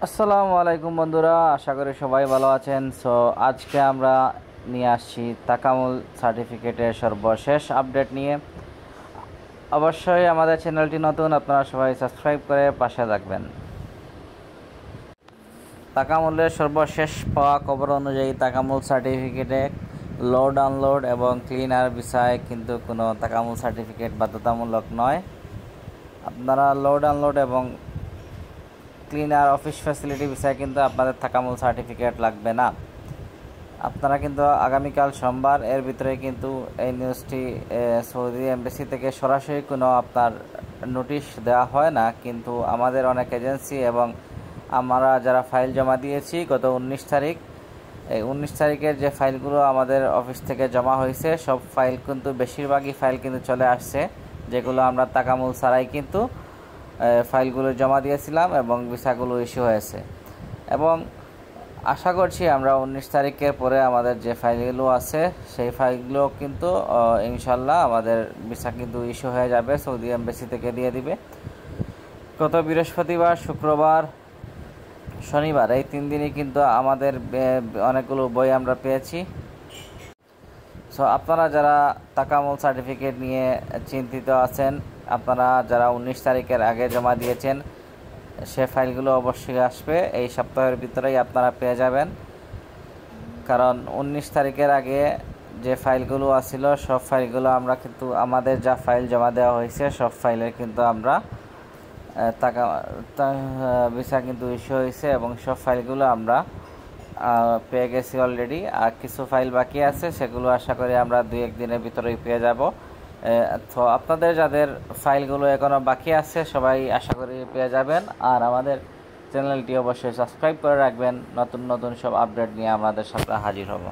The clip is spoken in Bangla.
আসসালামু আলাইকুম বন্ধুরা, আশা করি সবাই ভালো আছেন। সো আজকে আমরা নিয়ে আসছি তাকামুল সার্টিফিকেটের সর্বশেষ আপডেট নিয়ে। অবশ্যই আমাদের চ্যানেলটি নতুন, আপনারা সবাই সাবস্ক্রাইব করে পাশে থাকবেন। তাকামুলের সর্বশেষ পাওয়া খবর অনুযায়ী তাকামুল সার্টিফিকেটে লোড আনলোড এবং ক্লিনার বিষয়ে কিন্তু কোনো তাকামুল সার্টিফিকেট বাধ্যতামূলক নয়। আপনারা লোড আনলোড এবং ক্লিনার অফিস ফ্যাসিলিটি বিষয়ে কিন্তু আপনাদের তাকামুল সার্টিফিকেট লাগবে না। আপনারা কিন্তু আগামীকাল সোমবার এর ভিতরে কিন্তু এই নিউজটি সৌদি এমবেসি থেকে সরাসরি কোনো আপনার নোটিশ দেওয়া হয় না, কিন্তু আমাদের অনেক এজেন্সি এবং আমরা যারা ফাইল জমা দিয়েছি গত 19 তারিখ, এই 19 তারিখের যে ফাইলগুলো আমাদের অফিস থেকে জমা হয়েছে সব ফাইল কিন্তু বেশিরভাগই ফাইল কিন্তু চলে আসছে, যেগুলো আমরা তাকামুল ছাড়াই কিন্তু ফাইলগুলো জমা দিয়েছিলাম এবং ভিসাগুলো ইস্যু হয়েছে। এবং আশা করছি আমরা 19 তারিখের পরে আমাদের যে ফাইলগুলো আছে সেই ফাইলগুলো কিন্তু ইনশাল্লাহ আমাদের ভিসা কিন্তু ইস্যু হয়ে যাবে, সৌদি এমবেসি থেকে দিয়ে দিবে। গত বৃহস্পতিবার, শুক্রবার, শনিবার এই 3 দিনই কিন্তু আমাদের অনেকগুলো বই আমরা পেয়েছি। সো আপনারা যারা তাকামুল সার্টিফিকেট নিয়ে চিন্তিত আছেন, আপনারা যারা 19 তারিখের আগে জমা দিয়েছেন সে ফাইলগুলো অবশ্যই আসবে, এই সপ্তাহের ভিতরেই আপনারা পেয়ে যাবেন। কারণ 19 তারিখের আগে যে ফাইলগুলো আসছিল সব ফাইলগুলো আমরা কিন্তু আমাদের যা ফাইল জমা দেওয়া হয়েছে সব ফাইলের কিন্তু আমরা ভিসা কিন্তু ইস্যু হয়েছে এবং সব ফাইলগুলো আমরা পেয়ে গেছি অলরেডি। আর কিছু ফাইল বাকি আছে, সেগুলো আশা করি আমরা 2-1 দিনের ভিতরেই পেয়ে যাব। তো আপনাদের যাদের ফাইলগুলো এখনও বাকি আছে সবাই আশা করি পেয়ে যাবেন। আর আমাদের চ্যানেলটি অবশ্যই সাবস্ক্রাইব করে রাখবেন, নতুন নতুন সব আপডেট নিয়ে আমাদের সাথে হাজির হব।